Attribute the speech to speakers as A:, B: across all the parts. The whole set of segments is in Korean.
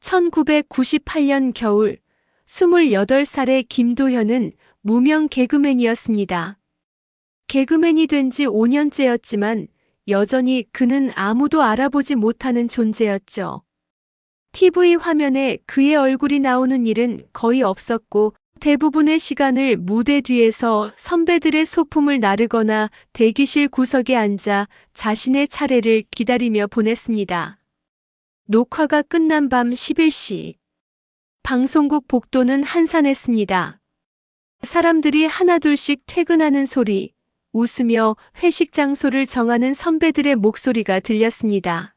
A: 1998년 겨울, 28살의 김도현은 무명 개그맨이었습니다. 개그맨이 된 지 5년째였지만 여전히 그는 아무도 알아보지 못하는 존재였죠. TV 화면에 그의 얼굴이 나오는 일은 거의 없었고 대부분의 시간을 무대 뒤에서 선배들의 소품을 나르거나 대기실 구석에 앉아 자신의 차례를 기다리며 보냈습니다. 녹화가 끝난 밤 11시. 방송국 복도는 한산했습니다. 사람들이 하나둘씩 퇴근하는 소리, 웃으며 회식 장소를 정하는 선배들의 목소리가 들렸습니다.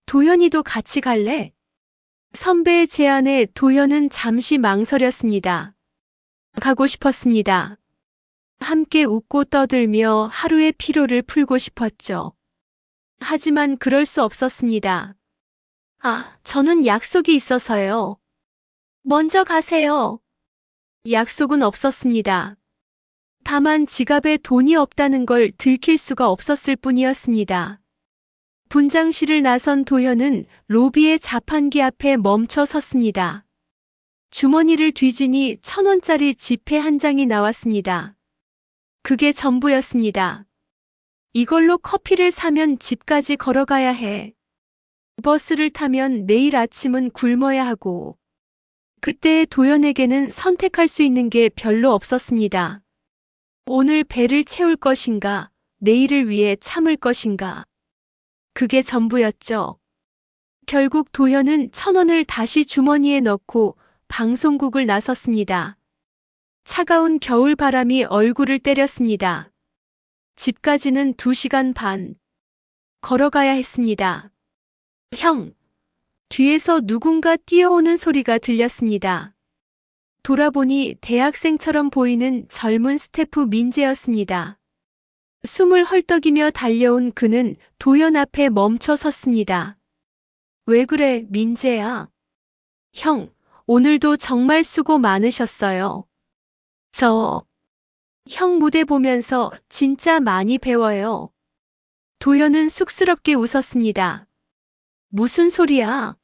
A: 도현이도 같이 갈래? 선배의 제안에 도현은 잠시 망설였습니다. 가고 싶었습니다. 함께 웃고 떠들며 하루의 피로를 풀고 싶었죠. 하지만 그럴 수 없었습니다. 저는 약속이 있어서요. 먼저 가세요. 약속은 없었습니다. 다만 지갑에 돈이 없다는 걸 들킬 수가 없었을 뿐이었습니다. 분장실을 나선 도현은 로비의 자판기 앞에 멈춰 섰습니다. 주머니를 뒤지니 1,000원짜리 지폐 한 장이 나왔습니다. 그게 전부였습니다. 이걸로 커피를 사면 집까지 걸어가야 해. 버스를 타면 내일 아침은 굶어야 하고. 그때의 도현에게는 선택할 수 있는 게 별로 없었습니다. 오늘 배를 채울 것인가, 내일을 위해 참을 것인가. 그게 전부였죠. 결국 도현은 1,000원을 다시 주머니에 넣고 방송국을 나섰습니다. 차가운 겨울 바람이 얼굴을 때렸습니다. 집까지는 2시간 반. 걸어가야 했습니다. 형! 뒤에서 누군가 뛰어오는 소리가 들렸습니다. 돌아보니 대학생처럼 보이는 젊은 스태프 민재였습니다. 숨을 헐떡이며 달려온 그는 도현 앞에 멈춰 섰습니다. 왜 그래, 민재야? 형, 오늘도 정말 수고 많으셨어요. 형 무대 보면서 진짜 많이 배워요. 도현은 쑥스럽게 웃었습니다. 무슨 소리야?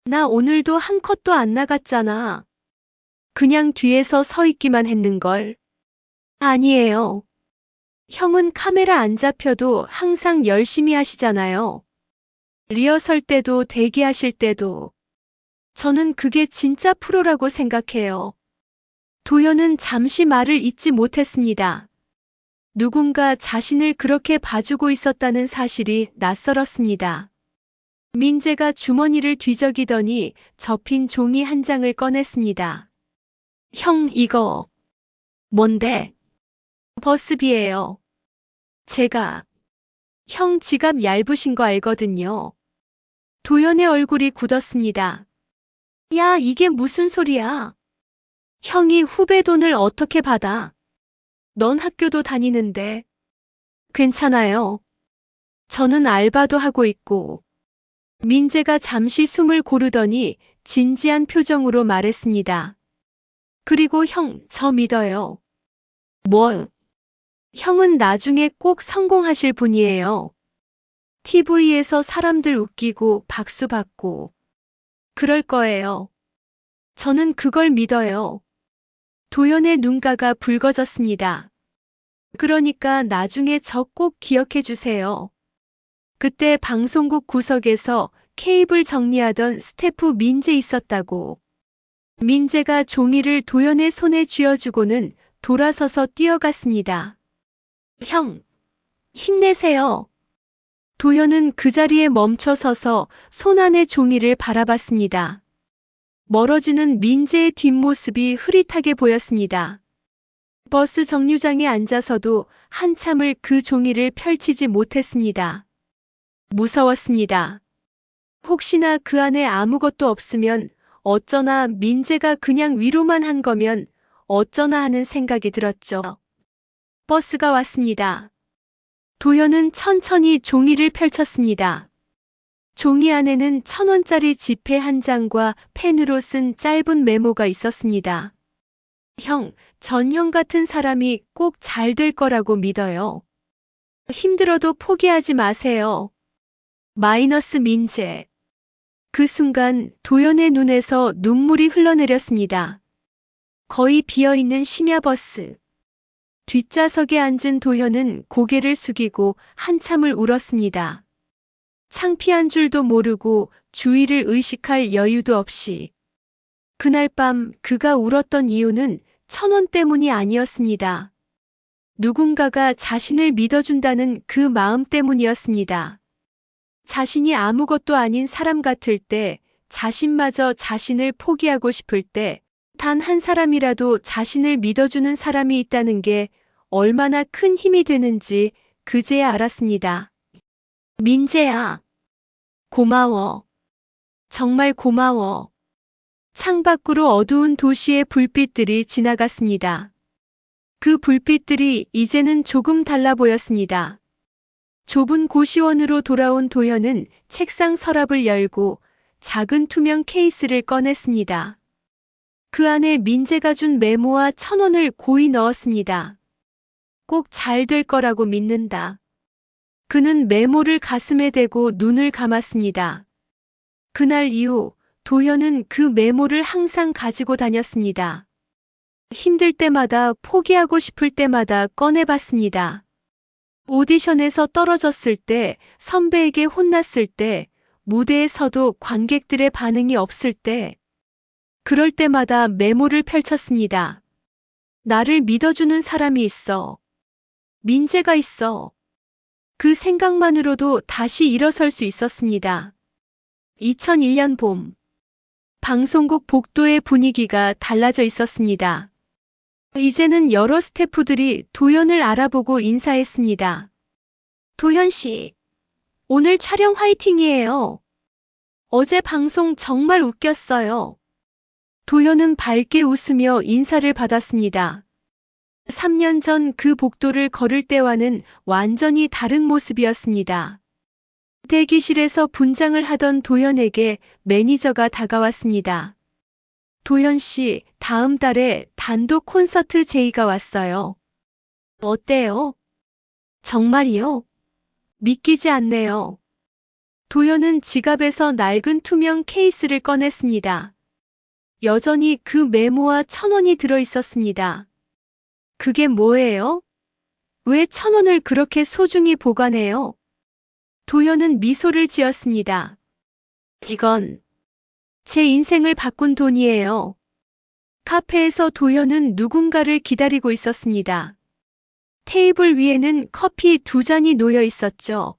A: 나 오늘도 한 컷도 안 나갔잖아. 그냥 뒤에서 서 있기만 했는걸. 아니에요. 형은 카메라 안 잡혀도 항상 열심히 하시잖아요. 리허설 때도 대기하실 때도. 저는 그게 진짜 프로라고 생각해요. 도현은 잠시 말을 잇지 못했습니다. 누군가 자신을 그렇게 봐주고 있었다는 사실이 낯설었습니다. 민재가 주머니를 뒤적이더니 접힌 종이 한 장을 꺼냈습니다. 형, 이거 뭔데? 버스비예요. 형 지갑 얇으신 거 알거든요. 도현의 얼굴이 굳었습니다. 야, 이게 무슨 소리야? 형이 후배 돈을 어떻게 받아? 넌 학교도 다니는데. 괜찮아요. 저는 알바도 하고 있고. 민재가 잠시 숨을 고르더니 진지한 표정으로 말했습니다. 그리고 형, 저 믿어요. 뭘? 형은 나중에 꼭 성공하실 분이에요. TV에서 사람들 웃기고 박수 받고. 그럴 거예요. 저는 그걸 믿어요. 도현의 눈가가 붉어졌습니다. 그러니까 나중에 저 꼭 기억해 주세요. 그때 방송국 구석에서 케이블 정리하던 스태프 민재 있었다고. 민재가 종이를 도현의 손에 쥐어주고는 돌아서서 뛰어갔습니다. 형, 힘내세요. 도현은 그 자리에 멈춰 서서 손 안의 종이를 바라봤습니다. 멀어지는 민재의 뒷모습이 흐릿하게 보였습니다. 버스 정류장에 앉아서도 한참을 그 종이를 펼치지 못했습니다. 무서웠습니다. 혹시나 그 안에 아무것도 없으면 어쩌나 민재가 그냥 위로만 한 거면 어쩌나 하는 생각이 들었죠. 버스가 왔습니다. 도현은 천천히 종이를 펼쳤습니다. 종이 안에는 1,000원짜리 지폐 한 장과 펜으로 쓴 짧은 메모가 있었습니다. 형, 전 형 같은 사람이 꼭 잘 될 거라고 믿어요. 힘들어도 포기하지 마세요. 마이너스 민재. 그 순간 도연의 눈에서 눈물이 흘러내렸습니다. 거의 비어있는 심야버스. 뒷좌석에 앉은 도현은 고개를 숙이고 한참을 울었습니다. 창피한 줄도 모르고 주위를 의식할 여유도 없이. 그날 밤 그가 울었던 이유는 1,000원 때문이 아니었습니다. 누군가가 자신을 믿어준다는 그 마음 때문이었습니다. 자신이 아무것도 아닌 사람 같을 때, 자신마저 자신을 포기하고 싶을 때, 단 한 사람이라도 자신을 믿어주는 사람이 있다는 게 얼마나 큰 힘이 되는지 그제야 알았습니다. 민재야. 고마워. 정말 고마워. 창밖으로 어두운 도시의 불빛들이 지나갔습니다. 그 불빛들이 이제는 조금 달라 보였습니다. 좁은 고시원으로 돌아온 도현은 책상 서랍을 열고 작은 투명 케이스를 꺼냈습니다. 그 안에 민재가 준 메모와 1,000원을 고이 넣었습니다. 꼭 잘 될 거라고 믿는다. 그는 메모를 가슴에 대고 눈을 감았습니다. 그날 이후 도현은 그 메모를 항상 가지고 다녔습니다. 힘들 때마다 포기하고 싶을 때마다 꺼내봤습니다. 오디션에서 떨어졌을 때, 선배에게 혼났을 때, 무대에 서도 관객들의 반응이 없을 때, 그럴 때마다 메모를 펼쳤습니다. 나를 믿어주는 사람이 있어. 민재가 있어. 그 생각만으로도 다시 일어설 수 있었습니다. 2001년 봄. 방송국 복도의 분위기가 달라져 있었습니다. 이제는 여러 스태프들이 도현을 알아보고 인사했습니다. 도현 씨, 오늘 촬영 화이팅이에요. 어제 방송 정말 웃겼어요. 도현은 밝게 웃으며 인사를 받았습니다. 3년 전 그 복도를 걸을 때와는 완전히 다른 모습이었습니다. 대기실에서 분장을 하던 도현에게 매니저가 다가왔습니다. 도현 씨, 다음 달에 단독 콘서트 제의가 왔어요. 어때요? 정말이요? 믿기지 않네요. 도현은 지갑에서 낡은 투명 케이스를 꺼냈습니다. 여전히 그 메모와 1,000원이 들어 있었습니다. 그게 뭐예요? 왜 1,000원을 그렇게 소중히 보관해요? 도현은 미소를 지었습니다. 이건 제 인생을 바꾼 돈이에요. 카페에서 도현은 누군가를 기다리고 있었습니다. 테이블 위에는 커피 2잔이 놓여 있었죠.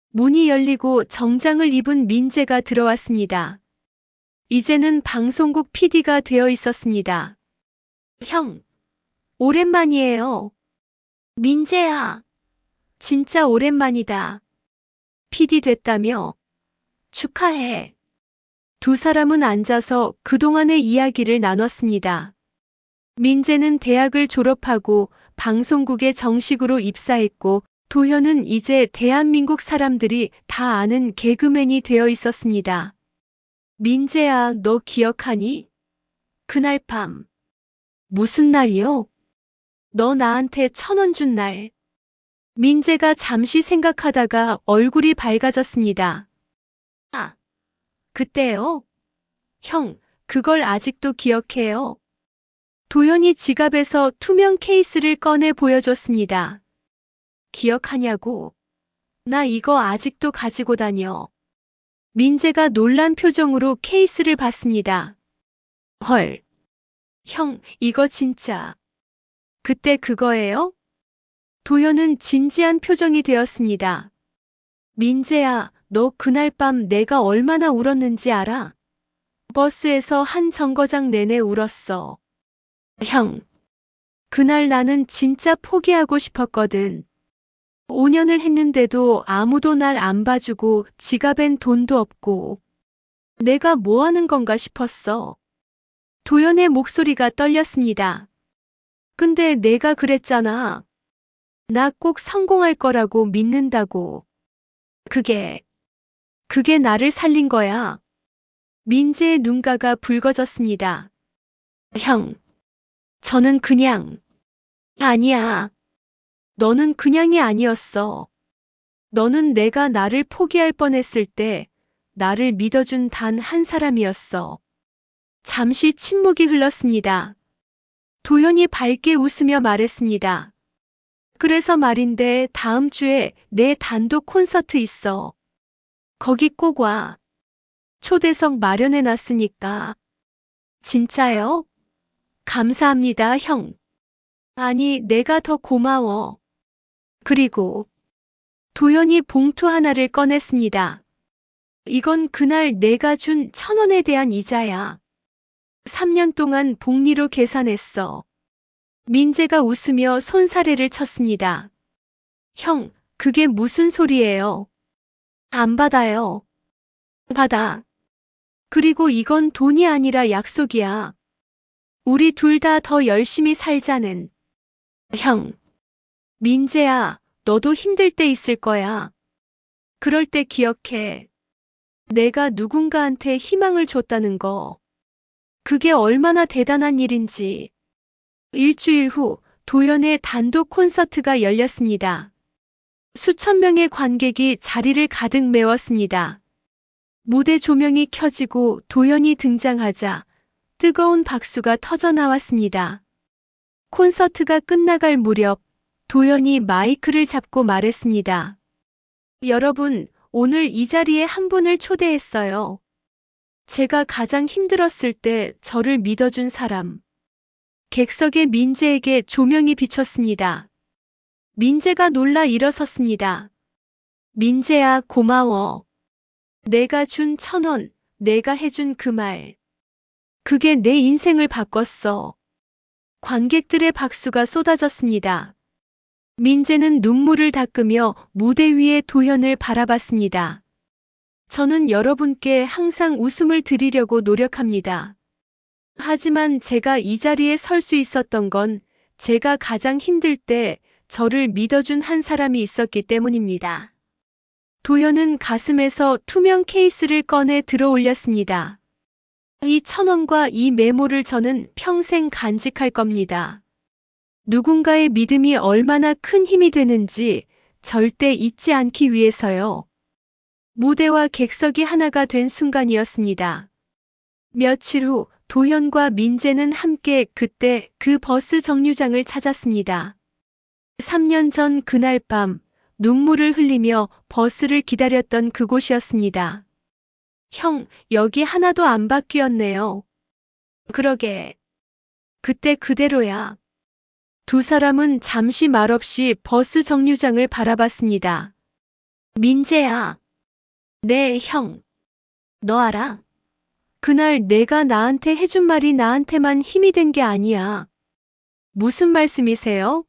A: 문이 열리고 정장을 입은 민재가 들어왔습니다. 이제는 방송국 PD가 되어 있었습니다. 형, 오랜만이에요. 민재야, 진짜 오랜만이다. PD 됐다며? 축하해. 두 사람은 앉아서 그동안의 이야기를 나눴습니다. 민재는 대학을 졸업하고 방송국에 정식으로 입사했고 도현은 이제 대한민국 사람들이 다 아는 개그맨이 되어 있었습니다. 민재야, 너 기억하니? 그날 밤. 무슨 날이요? 너 나한테 1,000원 준 날. 민재가 잠시 생각하다가 얼굴이 밝아졌습니다. 아, 그때요? 형, 그걸 아직도 기억해요. 도현이 지갑에서 투명 케이스를 꺼내 보여줬습니다. 기억하냐고? 나 이거 아직도 가지고 다녀. 민재가 놀란 표정으로 케이스를 봤습니다. 헐. 형, 이거 진짜. 그때 그거예요? 도현은 진지한 표정이 되었습니다. 민재야, 너 그날 밤 내가 얼마나 울었는지 알아? 버스에서 한 정거장 내내 울었어. 형, 그날 나는 진짜 포기하고 싶었거든. 5년을 했는데도 아무도 날 안 봐주고 지갑엔 돈도 없고 내가 뭐 하는 건가 싶었어. 도연의 목소리가 떨렸습니다. 근데 내가 그랬잖아. 나 꼭 성공할 거라고 믿는다고. 그게 나를 살린 거야. 민재의 눈가가 붉어졌습니다. 형, 저는 그냥, 아니야. 너는 그냥이 아니었어. 너는 내가 나를 포기할 뻔했을 때 나를 믿어준 단 한 사람이었어. 잠시 침묵이 흘렀습니다. 도현이 밝게 웃으며 말했습니다. 그래서 말인데 다음 주에 내 단독 콘서트 있어. 거기 꼭 와. 초대석 마련해 놨으니까. 진짜요? 감사합니다, 형. 아니, 내가 더 고마워. 그리고 도현이 봉투 하나를 꺼냈습니다. 이건 그날 내가 준 1,000원에 대한 이자야. 3년 동안 복리로 계산했어. 민재가 웃으며 손사래를 쳤습니다. 형, 그게 무슨 소리예요? 안 받아요. 받아. 그리고 이건 돈이 아니라 약속이야. 우리 둘 다 더 열심히 살자는. 형, 민재야, 너도 힘들 때 있을 거야. 그럴 때 기억해. 내가 누군가한테 희망을 줬다는 거. 그게 얼마나 대단한 일인지. 일주일 후 도연의 단독 콘서트가 열렸습니다. 수천 명의 관객이 자리를 가득 메웠습니다. 무대 조명이 켜지고 도연이 등장하자 뜨거운 박수가 터져 나왔습니다. 콘서트가 끝나갈 무렵 도연이 마이크를 잡고 말했습니다. 여러분, 오늘 이 자리에 한 분을 초대했어요. 제가 가장 힘들었을 때 저를 믿어준 사람. 객석의 민재에게 조명이 비쳤습니다. 민재가 놀라 일어섰습니다. 민재야, 고마워. 내가 준 1,000원, 내가 해준 그 말. 그게 내 인생을 바꿨어. 관객들의 박수가 쏟아졌습니다. 민재는 눈물을 닦으며 무대 위에 도현을 바라봤습니다. 저는 여러분께 항상 웃음을 드리려고 노력합니다. 하지만 제가 이 자리에 설 수 있었던 건 제가 가장 힘들 때 저를 믿어준 한 사람이 있었기 때문입니다. 도현은 가슴에서 투명 케이스를 꺼내 들어 올렸습니다. 이 1,000원과 이 메모를 저는 평생 간직할 겁니다. 누군가의 믿음이 얼마나 큰 힘이 되는지 절대 잊지 않기 위해서요. 무대와 객석이 하나가 된 순간이었습니다. 며칠 후 도현과 민재는 함께 그때 그 버스 정류장을 찾았습니다. 3년 전 그날 밤 눈물을 흘리며 버스를 기다렸던 그곳이었습니다. 형, 여기 하나도 안 바뀌었네요. 그러게. 그때 그대로야. 두 사람은 잠시 말없이 버스 정류장을 바라봤습니다. 민재야. 네, 형. 너 알아? 그날 내가 나한테 해준 말이 나한테만 힘이 된 게 아니야. 무슨 말씀이세요?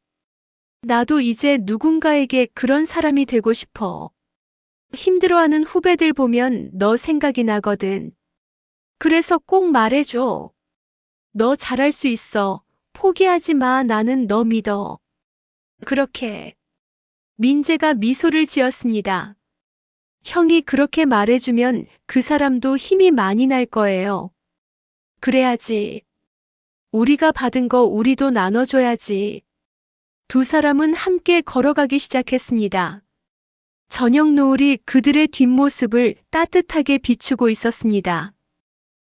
A: 나도 이제 누군가에게 그런 사람이 되고 싶어. 힘들어하는 후배들 보면 너 생각이 나거든. 그래서 꼭 말해줘. 너 잘할 수 있어. 포기하지 마. 나는 너 믿어. 그렇게. 민재가 미소를 지었습니다. 형이 그렇게 말해주면 그 사람도 힘이 많이 날 거예요. 그래야지. 우리가 받은 거 우리도 나눠줘야지. 두 사람은 함께 걸어가기 시작했습니다. 저녁 노을이 그들의 뒷모습을 따뜻하게 비추고 있었습니다.